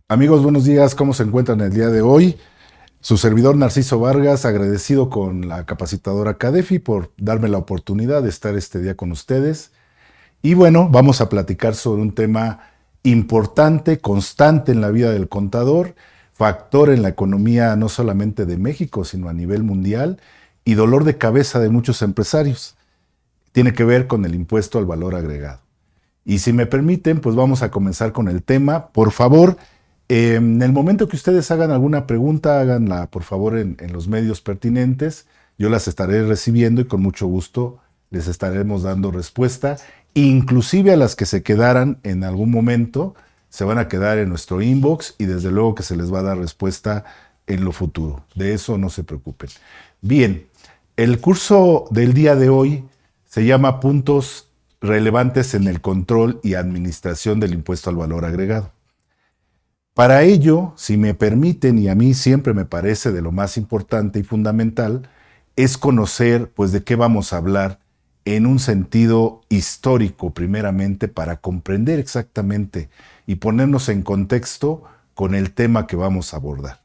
Amigos, buenos días. ¿Cómo se encuentran el día de hoy? Su servidor Narciso Vargas, agradecido con la capacitadora Cadefi por darme la oportunidad de estar este día con ustedes. Y bueno, vamos a platicar sobre un tema importante, constante en la vida del contador, factor en la economía no solamente de México, sino a nivel mundial y dolor de cabeza de muchos empresarios. Tiene que ver con el impuesto al valor agregado. Y si me permiten, pues vamos a comenzar con el tema. Por favor, en el momento que ustedes hagan alguna pregunta, háganla por favor en los medios pertinentes. Yo las estaré recibiendo y con mucho gusto les estaremos dando respuesta. Inclusive a las que se quedaran en algún momento, se van a quedar en nuestro inbox y desde luego que se les va a dar respuesta en lo futuro. De eso no se preocupen. Bien, el curso del día de hoy se llama Puntos relevantes en el control y administración del impuesto al valor agregado. Para ello, si me permiten, y a mí siempre me parece de lo más importante y fundamental, es conocer pues de qué vamos a hablar en un sentido histórico primeramente para comprender exactamente y ponernos en contexto con el tema que vamos a abordar.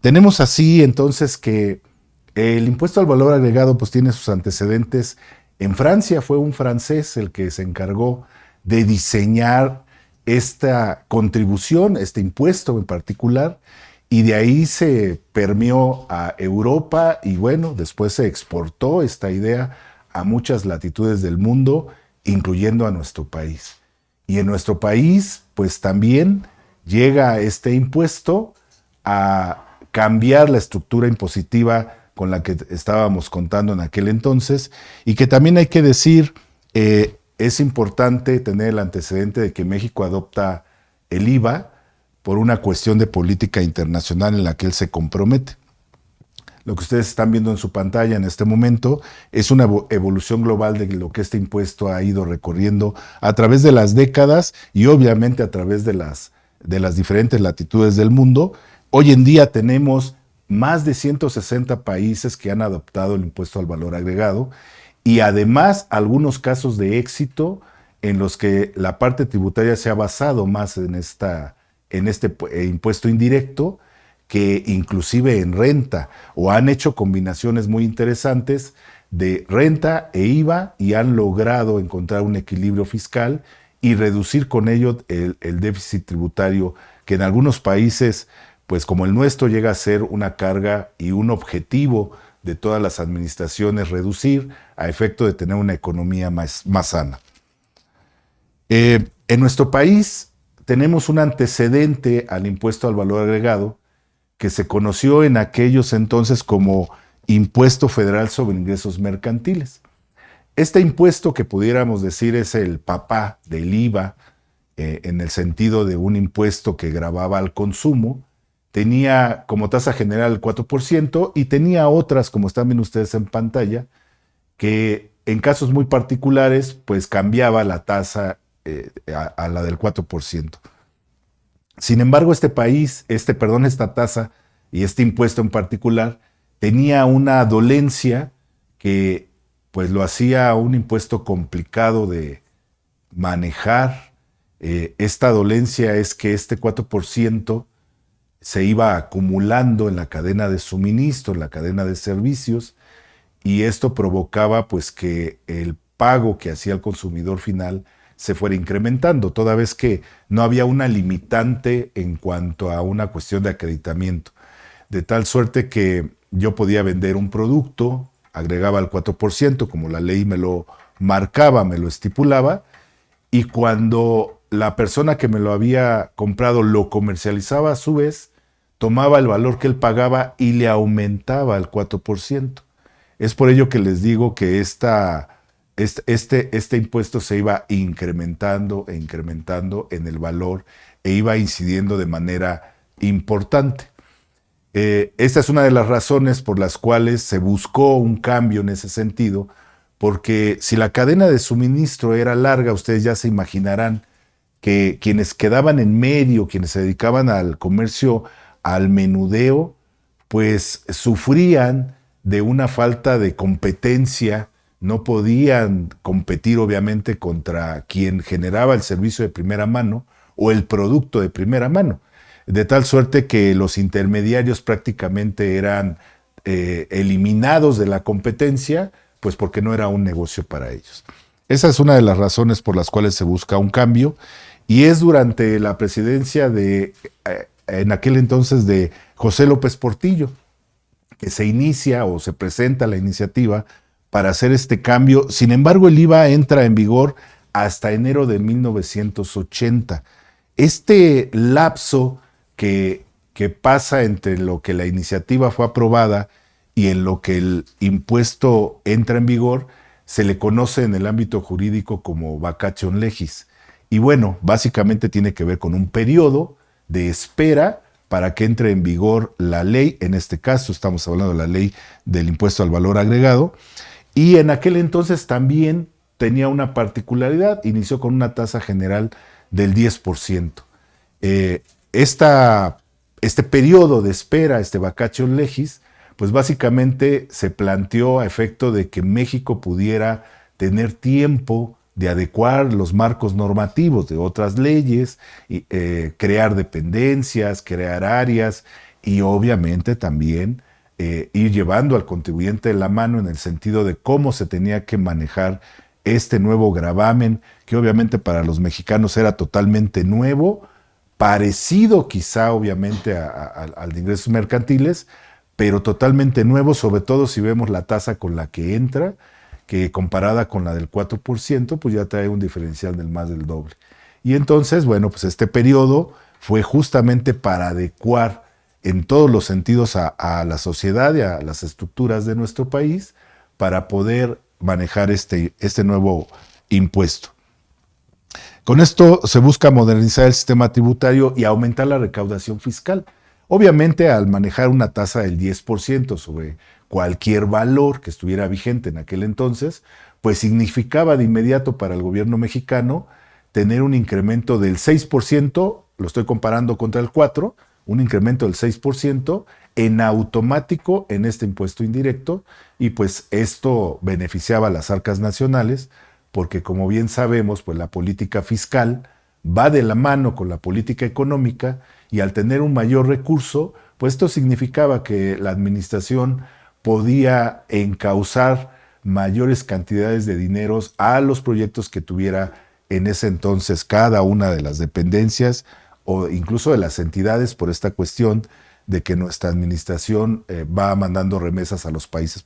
Tenemos así entonces que el impuesto al valor agregado pues tiene sus antecedentes en Francia. Fue un francés el que se encargó de diseñar esta contribución, este impuesto en particular, y de ahí se permeó a Europa y bueno, después se exportó esta idea a muchas latitudes del mundo, incluyendo a nuestro país. Y en nuestro país, pues también llega este impuesto a cambiar la estructura impositiva con la que estábamos contando en aquel entonces, y que también hay que decir, es importante tener el antecedente de que México adopta el IVA por una cuestión de política internacional en la que él se compromete. Lo que ustedes están viendo en su pantalla en este momento es una evolución global de lo que este impuesto ha ido recorriendo a través de las décadas y obviamente a través de las diferentes latitudes del mundo. Hoy en día tenemos más de 160 países que han adoptado el impuesto al valor agregado y además algunos casos de éxito en los que la parte tributaria se ha basado más en este impuesto indirecto que inclusive en renta, o han hecho combinaciones muy interesantes de renta e IVA y han logrado encontrar un equilibrio fiscal y reducir con ello el déficit tributario que en algunos países, pues como el nuestro, llega a ser una carga y un objetivo de todas las administraciones reducir a efecto de tener una economía más sana. En nuestro país tenemos un antecedente al impuesto al valor agregado que se conoció en aquellos entonces como Impuesto Federal sobre Ingresos Mercantiles. Este impuesto, que pudiéramos decir es el papá del IVA, en el sentido de un impuesto que gravaba al consumo, tenía como tasa general el 4% y tenía otras, como están viendo ustedes en pantalla, que en casos muy particulares pues cambiaba la tasa a la del 4%. Sin embargo, esta tasa y este impuesto en particular tenía una dolencia que pues lo hacía un impuesto complicado de manejar. Esta dolencia es que este 4% se iba acumulando en la cadena de suministro, en la cadena de servicios, y esto provocaba pues que el pago que hacía el consumidor final se fuera incrementando, toda vez que no había una limitante en cuanto a una cuestión de acreditamiento. De tal suerte que yo podía vender un producto, agregaba el 4%, como la ley me lo marcaba, me lo estipulaba, y cuando la persona que me lo había comprado lo comercializaba a su vez, tomaba el valor que él pagaba y le aumentaba el 4%. Es por ello que les digo que este impuesto se iba incrementando e incrementando en el valor e iba incidiendo de manera importante. Esta es una de las razones por las cuales se buscó un cambio en ese sentido, porque si la cadena de suministro era larga, ustedes ya se imaginarán que quienes quedaban en medio, quienes se dedicaban al comercio, al menudeo, pues sufrían de una falta de competencia, no podían competir obviamente contra quien generaba el servicio de primera mano o el producto de primera mano, de tal suerte que los intermediarios prácticamente eran eliminados de la competencia, pues porque no era un negocio para ellos. Esa es una de las razones por las cuales se busca un cambio, y es durante la presidencia en aquel entonces de José López Portillo, que se inicia o se presenta la iniciativa para hacer este cambio. Sin embargo, el IVA entra en vigor hasta enero de 1980. Este lapso que pasa entre lo que la iniciativa fue aprobada y en lo que el impuesto entra en vigor, se le conoce en el ámbito jurídico como vacatio legis. Y bueno, básicamente tiene que ver con un periodo de espera para que entre en vigor la ley. En este caso estamos hablando de la ley del impuesto al valor agregado, y en aquel entonces también tenía una particularidad: inició con una tasa general del 10%. Este periodo de espera, este vacatio legis, pues básicamente se planteó a efecto de que México pudiera tener tiempo de adecuar los marcos normativos de otras leyes, crear dependencias, crear áreas, y obviamente también ir llevando al contribuyente de la mano en el sentido de cómo se tenía que manejar este nuevo gravamen, que obviamente para los mexicanos era totalmente nuevo, parecido quizá obviamente al de ingresos mercantiles, pero totalmente nuevo, sobre todo si vemos la tasa con la que entra, que comparada con la del 4%, pues ya trae un diferencial del más del doble. Y entonces, bueno, pues este periodo fue justamente para adecuar en todos los sentidos a la sociedad y a las estructuras de nuestro país, para poder manejar este nuevo impuesto. Con esto se busca modernizar el sistema tributario y aumentar la recaudación fiscal. Obviamente, al manejar una tasa del 10% sobre cualquier valor que estuviera vigente en aquel entonces, pues significaba de inmediato para el gobierno mexicano tener un incremento del 6%, lo estoy comparando contra el 4%, un incremento del 6% en automático en este impuesto indirecto, y pues esto beneficiaba a las arcas nacionales, porque como bien sabemos, pues la política fiscal va de la mano con la política económica, y al tener un mayor recurso, pues esto significaba que la administración podía encauzar mayores cantidades de dineros a los proyectos que tuviera en ese entonces cada una de las dependencias o incluso de las entidades, por esta cuestión de que nuestra administración va mandando remesas a los países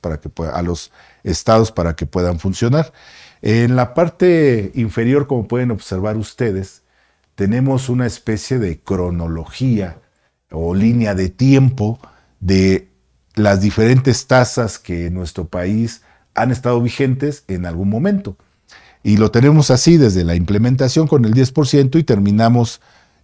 a los estados para que puedan funcionar. En la parte inferior, como pueden observar ustedes, tenemos una especie de cronología o línea de tiempo de las diferentes tasas que en nuestro país han estado vigentes en algún momento. Y lo tenemos así desde la implementación con el 10% y terminamos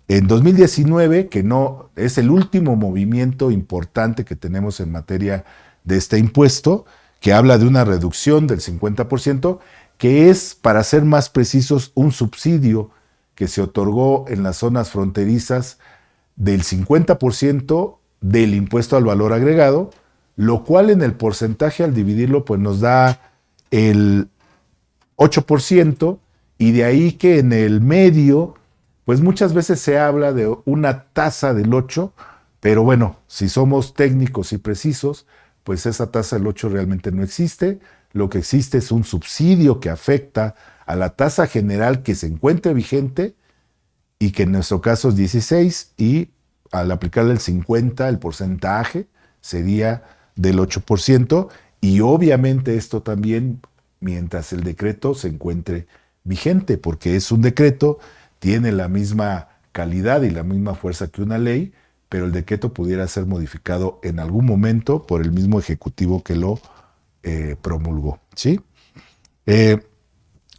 en 2019, que no es el último movimiento importante que tenemos en materia de este impuesto, que habla de una reducción del 50%, que es, para ser más precisos, un subsidio que se otorgó en las zonas fronterizas del 50% del impuesto al valor agregado, lo cual en el porcentaje al dividirlo pues nos da el 8%, y de ahí que en el medio pues muchas veces se habla de una tasa del 8%, pero bueno, si somos técnicos y precisos, pues esa tasa del 8% realmente no existe. Lo que existe es un subsidio que afecta a la tasa general que se encuentre vigente, y que en nuestro caso es 16, y al aplicarle el 50, el porcentaje sería del 8%, y obviamente esto también mientras el decreto se encuentre vigente, porque es un decreto, tiene la misma calidad y la misma fuerza que una ley, pero el decreto pudiera ser modificado en algún momento por el mismo ejecutivo que lo promulgó, ¿sí?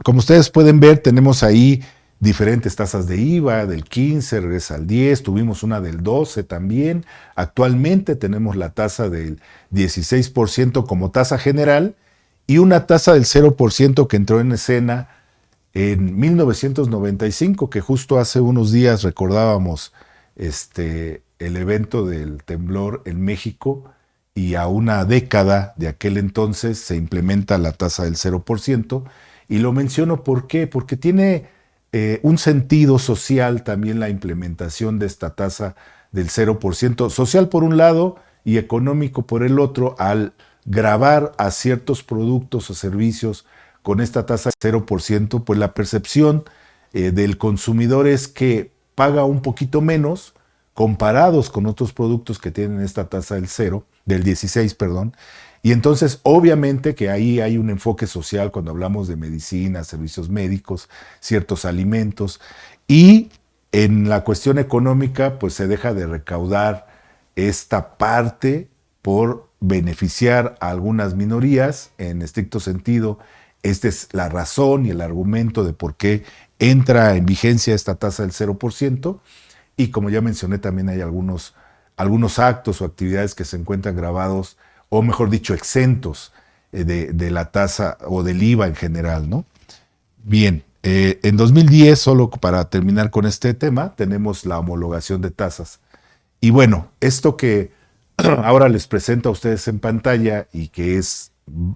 Como ustedes pueden ver, tenemos ahí diferentes tasas de IVA, del 15, regresa al 10, tuvimos una del 12 también. Actualmente tenemos la tasa del 16% como tasa general, y una tasa del 0% que entró en escena en 1995, que justo hace unos días recordábamos el evento del temblor en México, y a una década de aquel entonces se implementa la tasa del 0%, y lo menciono ¿por qué? Porque tiene un sentido social también la implementación de esta tasa del 0%, social por un lado y económico por el otro, al gravar a ciertos productos o servicios con esta tasa del 0%, pues la percepción del consumidor es que paga un poquito menos comparados con otros productos que tienen esta tasa del 16, perdón. Y entonces, obviamente que ahí hay un enfoque social cuando hablamos de medicina, servicios médicos, ciertos alimentos. Y en la cuestión económica, pues se deja de recaudar esta parte por beneficiar a algunas minorías. En estricto sentido, esta es la razón y el argumento de por qué entra en vigencia esta tasa del 0%. Y como ya mencioné, también hay algunos actos o actividades que se encuentran grabados, o mejor dicho, exentos de la tasa o del IVA en general, ¿no? Bien, en 2010, solo para terminar con este tema, tenemos la homologación de tasas. Y bueno, esto que ahora les presento a ustedes en pantalla y que es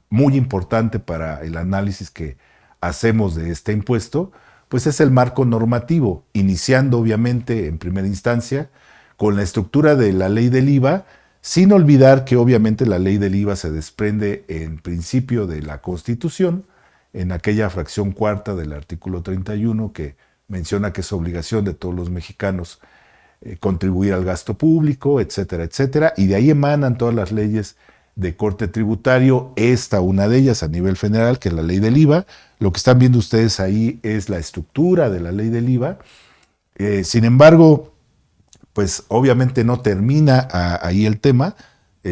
muy importante para el análisis que hacemos de este impuesto, pues es el marco normativo, iniciando obviamente en primera instancia con la estructura de la ley del IVA, sin olvidar que obviamente la ley del IVA se desprende en principio de la Constitución, en aquella fracción cuarta del artículo 31 que menciona que es obligación de todos los mexicanos contribuir al gasto público, etcétera, etcétera, y de ahí emanan todas las leyes de corte tributario, esta una de ellas a nivel federal, que es la ley del IVA. Lo que están viendo ustedes ahí es la estructura de la ley del IVA. Sin embargo, pues obviamente no termina ahí el tema.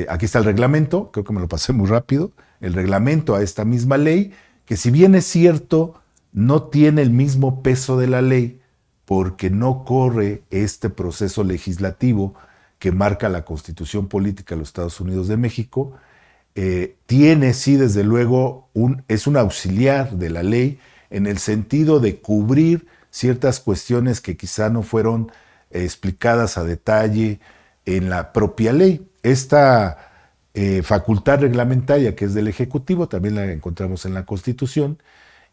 Aquí está el reglamento, creo que me lo pasé muy rápido, el reglamento a esta misma ley, que si bien es cierto, no tiene el mismo peso de la ley, porque no corre este proceso legislativo que marca la Constitución Política de los Estados Unidos de México, tiene sí desde luego es un auxiliar de la ley en el sentido de cubrir ciertas cuestiones que quizá no fueron explicadas a detalle en la propia ley. Esta facultad reglamentaria que es del Ejecutivo también la encontramos en la Constitución,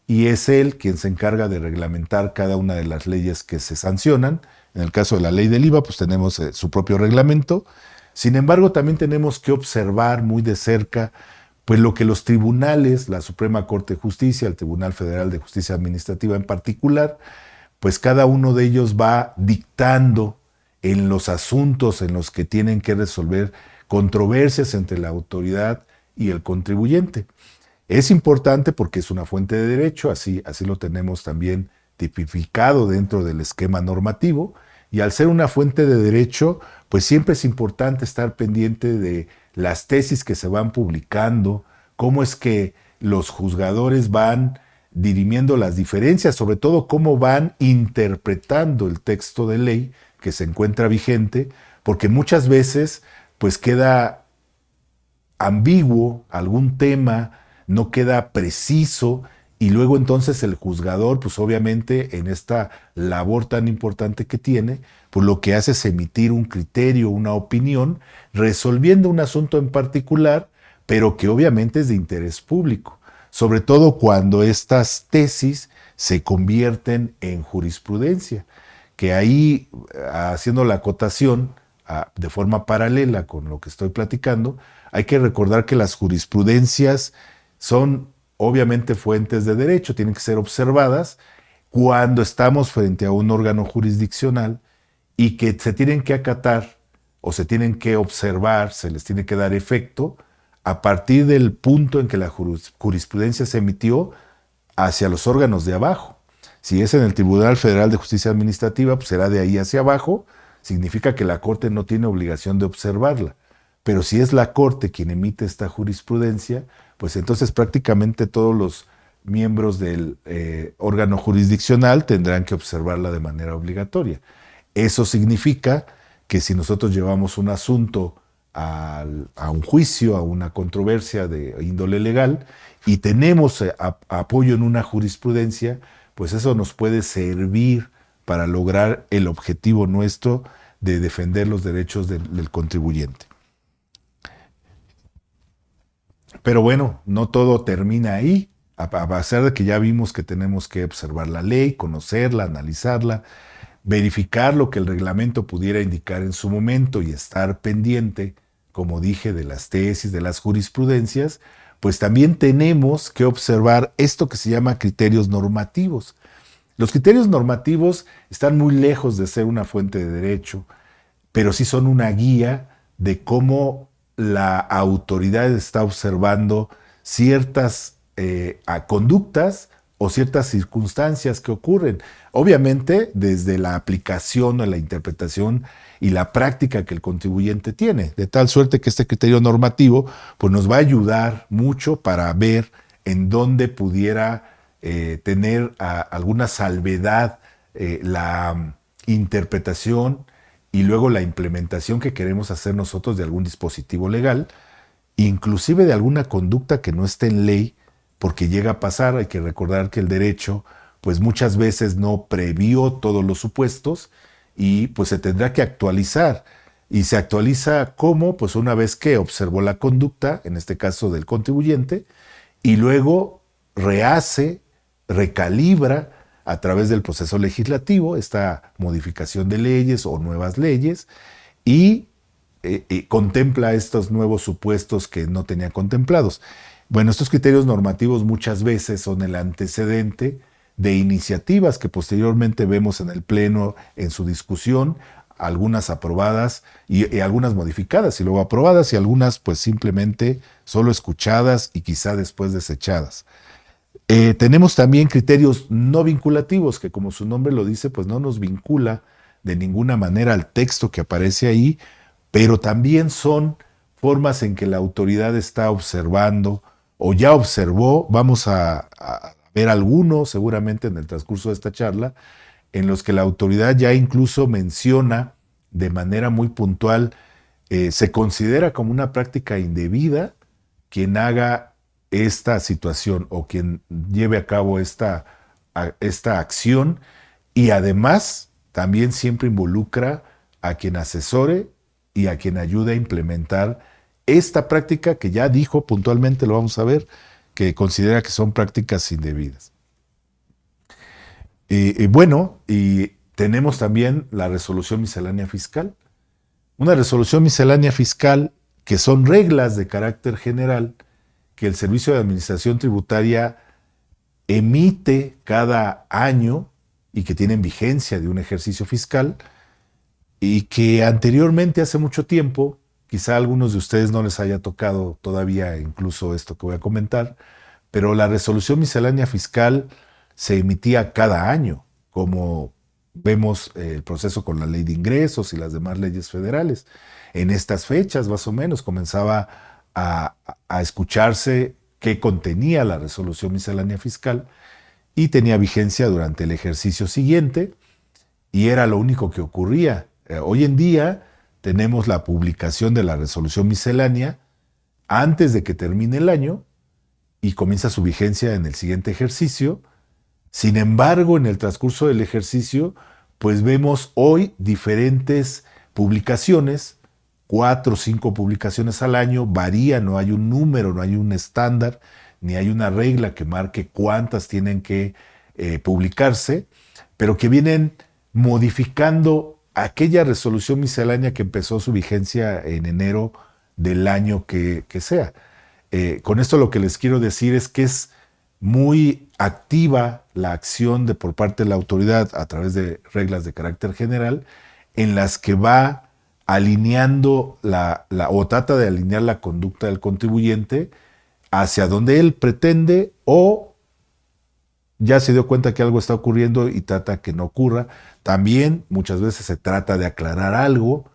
y es él quien se encarga de reglamentar cada una de las leyes que se sancionan. En el caso de la ley del IVA, pues tenemos su propio reglamento. Sin embargo, también tenemos que observar muy de cerca pues lo que los tribunales, la Suprema Corte de Justicia, el Tribunal Federal de Justicia Administrativa en particular, pues cada uno de ellos va dictando en los asuntos en los que tienen que resolver controversias entre la autoridad y el contribuyente. Es importante porque es una fuente de derecho, así lo tenemos también tipificado dentro del esquema normativo, y al ser una fuente de derecho, pues siempre es importante estar pendiente de las tesis que se van publicando, cómo es que los juzgadores van dirimiendo las diferencias, sobre todo cómo van interpretando el texto de ley que se encuentra vigente, porque muchas veces pues queda ambiguo algún tema, no queda preciso, y luego entonces el juzgador, pues obviamente en esta labor tan importante que tiene, pues lo que hace es emitir un criterio, una opinión, resolviendo un asunto en particular, pero que obviamente es de interés público, sobre todo cuando estas tesis se convierten en jurisprudencia, que ahí, haciendo la acotación de forma paralela con lo que estoy platicando, hay que recordar que las jurisprudencias son obviamente fuentes de derecho, tienen que ser observadas cuando estamos frente a un órgano jurisdiccional y que se tienen que acatar o se tienen que observar, se les tiene que dar efecto a partir del punto en que la jurisprudencia se emitió hacia los órganos de abajo. Si es en el Tribunal Federal de Justicia Administrativa, pues será de ahí hacia abajo, significa que la Corte no tiene obligación de observarla. Pero si es la Corte quien emite esta jurisprudencia, pues entonces prácticamente todos los miembros del órgano jurisdiccional tendrán que observarla de manera obligatoria. Eso significa que si nosotros llevamos un asunto a un juicio, a una controversia de índole legal, y tenemos apoyo en una jurisprudencia, pues eso nos puede servir para lograr el objetivo nuestro de defender los derechos del contribuyente. Pero bueno, no todo termina ahí. A pesar de que ya vimos que tenemos que observar la ley, conocerla, analizarla, verificar lo que el reglamento pudiera indicar en su momento y estar pendiente, como dije, de las tesis, de las jurisprudencias, pues también tenemos que observar esto que se llama criterios normativos. Los criterios normativos están muy lejos de ser una fuente de derecho, pero sí son una guía de cómo la autoridad está observando ciertas conductas o ciertas circunstancias que ocurren. Obviamente, desde la aplicación o la interpretación y la práctica que el contribuyente tiene, de tal suerte que este criterio normativo pues nos va a ayudar mucho para ver en dónde pudiera tener alguna salvedad la interpretación y luego la implementación que queremos hacer nosotros de algún dispositivo legal, inclusive de alguna conducta que no esté en ley, porque llega a pasar. Hay que recordar que el derecho pues muchas veces no previó todos los supuestos y pues se tendrá que actualizar. Y se actualiza ¿cómo? Pues una vez que observó la conducta, en este caso del contribuyente, y luego rehace, recalibra a través del proceso legislativo esta modificación de leyes o nuevas leyes y contempla estos nuevos supuestos que no tenía contemplados. Bueno, estos criterios normativos muchas veces son el antecedente de iniciativas que posteriormente vemos en el Pleno en su discusión, algunas aprobadas y algunas modificadas y luego aprobadas y algunas pues simplemente solo escuchadas y quizá después desechadas. Tenemos también criterios no vinculativos que, como su nombre lo dice, pues no nos vincula de ninguna manera al texto que aparece ahí, pero también son formas en que la autoridad está observando o ya observó. Vamos a ver algunos seguramente en el transcurso de esta charla, en los que la autoridad ya incluso menciona de manera muy puntual, se considera como una práctica indebida quien haga esta situación o quien lleve a cabo esta acción, y además también siempre involucra a quien asesore y a quien ayude a implementar esta práctica que ya dijo puntualmente, lo vamos a ver, que considera que son prácticas indebidas. Bueno, y tenemos también la resolución miscelánea fiscal. Una resolución miscelánea fiscal que son reglas de carácter general que el Servicio de Administración Tributaria emite cada año y que tienen vigencia de un ejercicio fiscal y que anteriormente, hace mucho tiempo, quizá a algunos de ustedes no les haya tocado todavía incluso esto que voy a comentar, pero la resolución miscelánea fiscal se emitía cada año, como vemos el proceso con la ley de ingresos y las demás leyes federales. En estas fechas, más o menos, comenzaba a escucharse qué contenía la resolución miscelánea fiscal y tenía vigencia durante el ejercicio siguiente y era lo único que ocurría. Hoy en día tenemos la publicación de la resolución miscelánea antes de que termine el año y comienza su vigencia en el siguiente ejercicio. Sin embargo, en el transcurso del ejercicio, pues vemos hoy diferentes publicaciones, 4 o 5 publicaciones al año, varía, no hay un número, no hay un estándar, ni hay una regla que marque cuántas tienen que publicarse, pero que vienen modificando aquella resolución miscelánea que empezó su vigencia en enero del año que sea. Con esto lo que les quiero decir es que es muy activa la acción por parte de la autoridad a través de reglas de carácter general en las que va alineando o trata de alinear la conducta del contribuyente hacia donde él pretende o ya se dio cuenta que algo está ocurriendo y trata que no ocurra. También muchas veces se trata de aclarar algo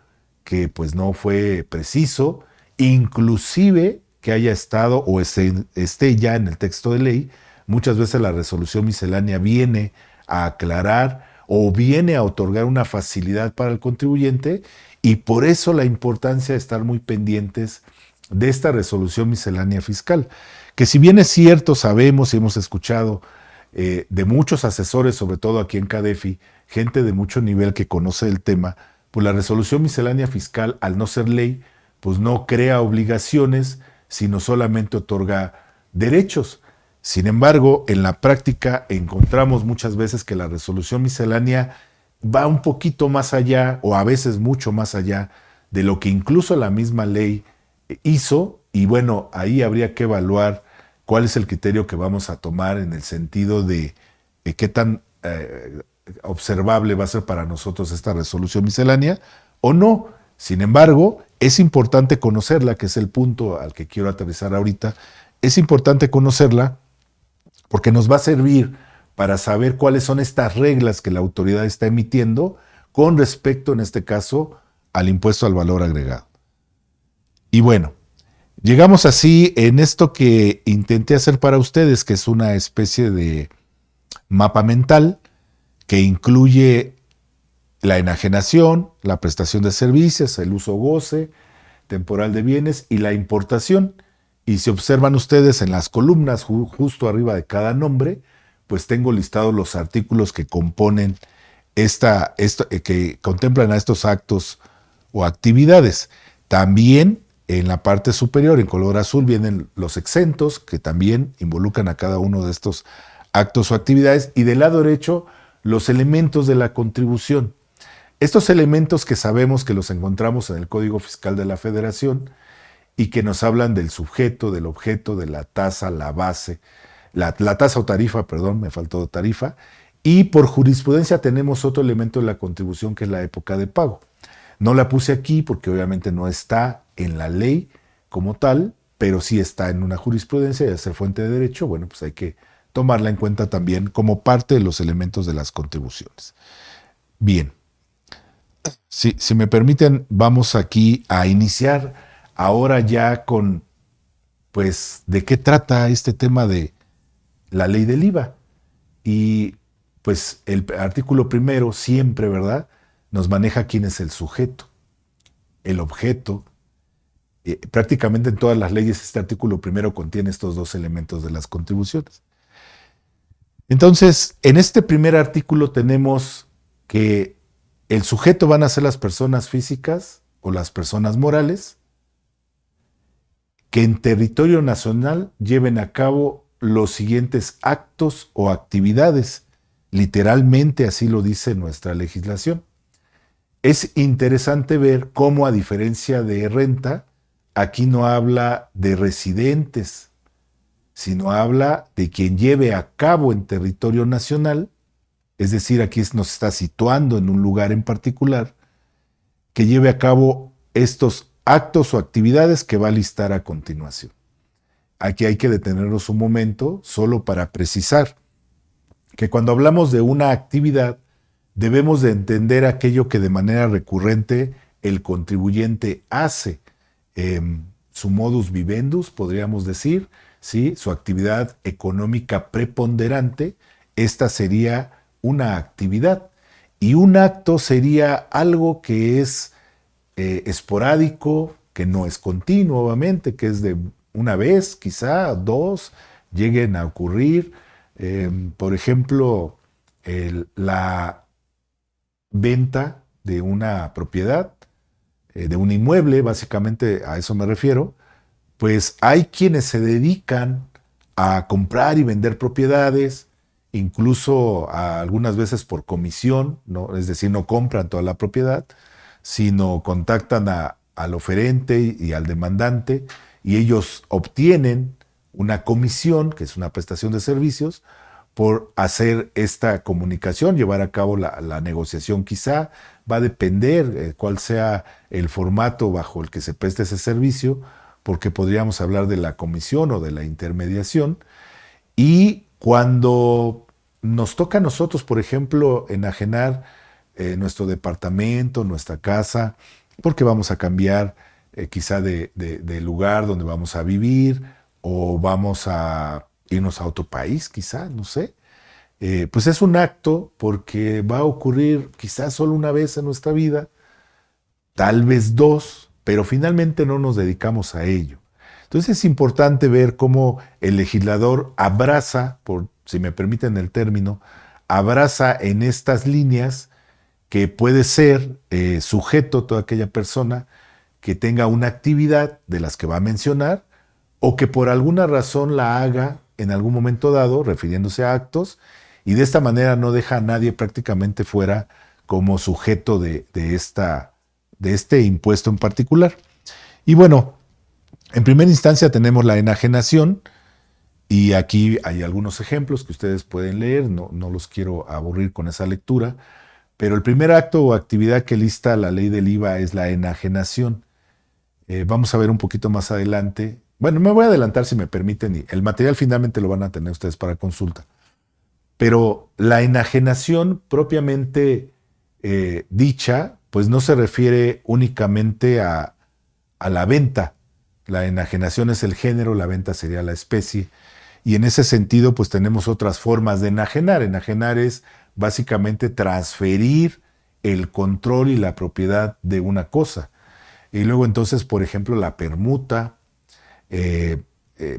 que pues no fue preciso, inclusive que haya estado o esté ya en el texto de ley. Muchas veces la resolución miscelánea viene a aclarar o viene a otorgar una facilidad para el contribuyente, y por eso la importancia de estar muy pendientes de esta resolución miscelánea fiscal, que si bien es cierto, sabemos y hemos escuchado de muchos asesores, sobre todo aquí en CADEFI, gente de mucho nivel que conoce el tema, pues la resolución miscelánea fiscal, al no ser ley, pues no crea obligaciones, sino solamente otorga derechos. Sin embargo, en la práctica encontramos muchas veces que la resolución miscelánea va un poquito más allá, o a veces mucho más allá, de lo que incluso la misma ley hizo, y bueno, ahí habría que evaluar cuál es el criterio que vamos a tomar en el sentido de qué tan observable va a ser para nosotros esta resolución miscelánea o no. Sin embargo, es importante conocerla, que es el punto al que quiero aterrizar ahorita. Es importante conocerla porque nos va a servir para saber cuáles son estas reglas que la autoridad está emitiendo con respecto, en este caso, al impuesto al valor agregado. Y bueno, llegamos así en esto que intenté hacer para ustedes, que es una especie de mapa mental que incluye la enajenación, la prestación de servicios, el uso-goce temporal de bienes y la importación. Y si observan ustedes en las columnas justo arriba de cada nombre, pues tengo listados los artículos que componen que contemplan a estos actos o actividades. También en la parte superior, en color azul, vienen los exentos, que también involucran a cada uno de estos actos o actividades. Y del lado derecho, los elementos de la contribución. Estos elementos que sabemos que los encontramos en el Código Fiscal de la Federación y que nos hablan del sujeto, del objeto, de la tasa, la base, la tasa o tarifa, perdón, me faltó tarifa, y por jurisprudencia tenemos otro elemento de la contribución que es la época de pago. No la puse aquí porque obviamente no está en la ley como tal, pero sí está en una jurisprudencia y al ser fuente de derecho, bueno, pues hay que tomarla en cuenta también como parte de los elementos de las contribuciones. Bien, si me permiten, vamos aquí a iniciar ahora ya con, pues, de qué trata este tema de la ley del IVA. Y pues el artículo primero siempre, ¿verdad?, nos maneja quién es el sujeto, el objeto. Prácticamente en todas las leyes este artículo primero contiene estos dos elementos de las contribuciones. Entonces, en este primer artículo tenemos que el sujeto van a ser las personas físicas o las personas morales que en territorio nacional lleven a cabo los siguientes actos o actividades. Literalmente así lo dice nuestra legislación. Es interesante ver cómo, a diferencia de renta, aquí no habla de residentes, sino habla de quien lleve a cabo en territorio nacional, es decir, aquí nos está situando en un lugar en particular, que lleve a cabo estos actos o actividades que va a listar a continuación. Aquí hay que detenernos un momento solo para precisar que cuando hablamos de una actividad debemos de entender aquello que de manera recurrente el contribuyente hace, su modus vivendus, podríamos decir, ¿sí?, su actividad económica preponderante. Esta sería una actividad, y un acto sería algo que es esporádico, que no es continuo, obviamente, que es de una vez, quizá dos, lleguen a ocurrir. Por ejemplo, la venta de una propiedad, de un inmueble, básicamente a eso me refiero. Pues hay quienes se dedican a comprar y vender propiedades, incluso algunas veces por comisión, ¿no? Es decir, no compran toda la propiedad, sino contactan al oferente y al demandante, y ellos obtienen una comisión, que es una prestación de servicios, por hacer esta comunicación, llevar a cabo la negociación. Quizá va a depender cuál sea el formato bajo el que se preste ese servicio, porque podríamos hablar de la comisión o de la intermediación. Y cuando nos toca a nosotros, por ejemplo, enajenar nuestro departamento, nuestra casa, porque vamos a cambiar quizá de lugar donde vamos a vivir, o vamos a irnos a otro país, quizá, no sé. Pues es un acto porque va a ocurrir quizás solo una vez en nuestra vida, tal vez dos, pero finalmente no nos dedicamos a ello. Entonces es importante ver cómo el legislador abraza, si me permiten el término, abraza en estas líneas que puede ser sujeto toda aquella persona que tenga una actividad de las que va a mencionar, o que por alguna razón la haga en algún momento dado, refiriéndose a actos, y de esta manera no deja a nadie prácticamente fuera como sujeto de este impuesto en particular. Y bueno, en primera instancia tenemos la enajenación, y aquí hay algunos ejemplos que ustedes pueden leer, no los quiero aburrir con esa lectura, pero el primer acto o actividad que lista la ley del IVA es la enajenación. Vamos a ver un poquito más adelante. Bueno, me voy a adelantar si me permiten, y el material finalmente lo van a tener ustedes para consulta. Pero la enajenación propiamente dicha, pues no se refiere únicamente a la venta. La enajenación es el género, la venta sería la especie. Y en ese sentido, pues tenemos otras formas de enajenar. Enajenar es básicamente transferir el control y la propiedad de una cosa. Y luego entonces, por ejemplo, la permuta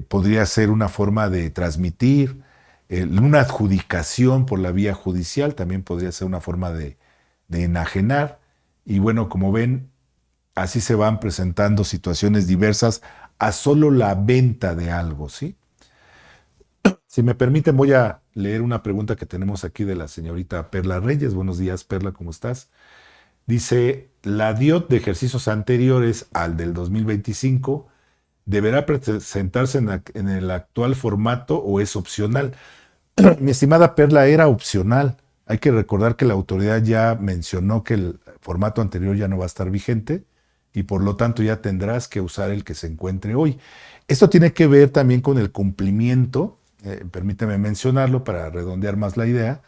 podría ser una forma de transmitir. Una adjudicación por la vía judicial también podría ser una forma de enajenar. Y bueno, como ven, así se van presentando situaciones diversas a solo la venta de algo, ¿sí? Si me permiten, voy a leer una pregunta que tenemos aquí de la señorita Perla Reyes. Buenos días, Perla, ¿cómo estás? Dice, la DIOT de ejercicios anteriores al del 2025 deberá presentarse en el actual formato o es opcional. Mi estimada Perla, era opcional. Hay que recordar que la autoridad ya mencionó que el formato anterior ya no va a estar vigente y por lo tanto ya tendrás que usar el que se encuentre hoy. Esto tiene que ver también con el cumplimiento. Permíteme mencionarlo para redondear más la idea.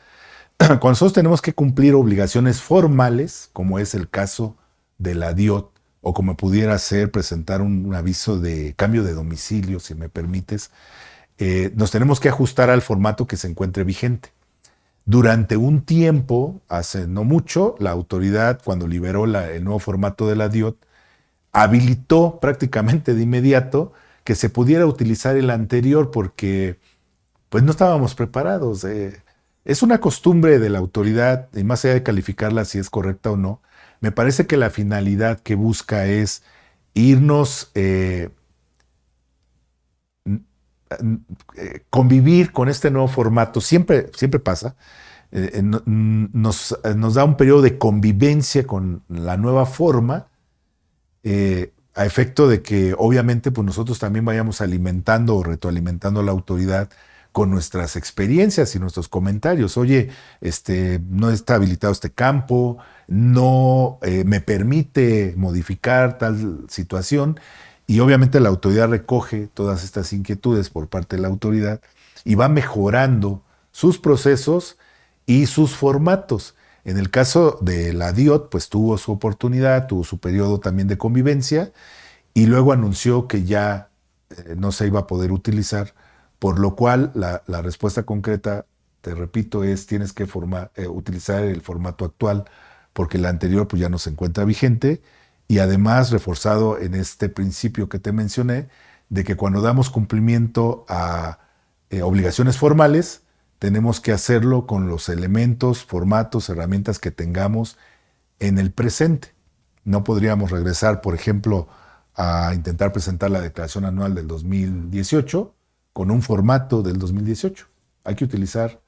Cuando nosotros tenemos que cumplir obligaciones formales, como es el caso de la DIOT, o como pudiera ser presentar un aviso de cambio de domicilio, si me permites, nos tenemos que ajustar al formato que se encuentre vigente. Durante un tiempo, hace no mucho, la autoridad, cuando liberó el nuevo formato de la DIOT, habilitó prácticamente de inmediato que se pudiera utilizar el anterior porque pues no estábamos preparados. Es una costumbre de la autoridad, y más allá de calificarla si es correcta o no, me parece que la finalidad que busca es irnos, convivir con este nuevo formato. Siempre pasa. Nos da un periodo de convivencia con la nueva forma, a efecto de que obviamente pues nosotros también vayamos alimentando o retroalimentando a la autoridad con nuestras experiencias y nuestros comentarios. Oye, no está habilitado este campo, no me permite modificar tal situación, y obviamente la autoridad recoge todas estas inquietudes por parte de la autoridad y va mejorando sus procesos y sus formatos. En el caso de la DIOT, pues tuvo su oportunidad, tuvo su periodo también de convivencia y luego anunció que ya no se iba a poder utilizar, por lo cual la respuesta concreta, te repito, es tienes que utilizar el formato actual porque el anterior pues ya no se encuentra vigente, y además reforzado en este principio que te mencioné de que cuando damos cumplimiento a obligaciones formales, tenemos que hacerlo con los elementos, formatos, herramientas que tengamos en el presente. No podríamos regresar, por ejemplo, a intentar presentar la declaración anual del 2018 con un formato del 2018. Hay que utilizar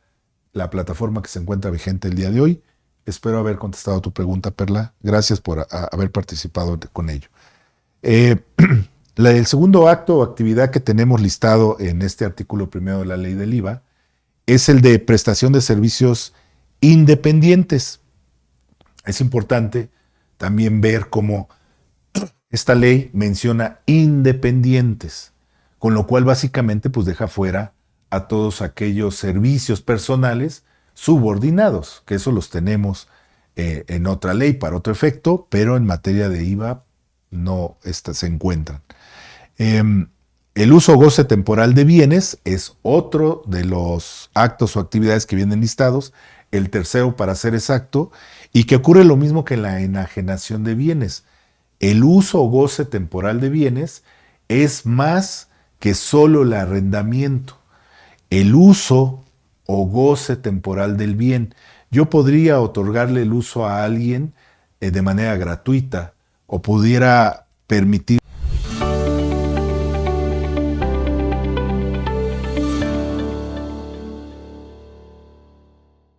la plataforma que se encuentra vigente el día de hoy. Espero haber contestado tu pregunta, Perla. Gracias por haber participado con ello. El segundo acto o actividad que tenemos listado en este artículo primero de la ley del IVA es el de prestación de servicios independientes. Es importante también ver cómo esta ley menciona independientes, con lo cual básicamente pues deja fuera a todos aquellos servicios personales subordinados, que eso los tenemos en otra ley para otro efecto, pero en materia de IVA no se encuentran. El uso o goce temporal de bienes es otro de los actos o actividades que vienen listados, el tercero para ser exacto, y que ocurre lo mismo que en la enajenación de bienes. El uso o goce temporal de bienes es más que solo el arrendamiento. El uso o goce temporal del bien. Yo podría otorgarle el uso a alguien de manera gratuita o pudiera permitir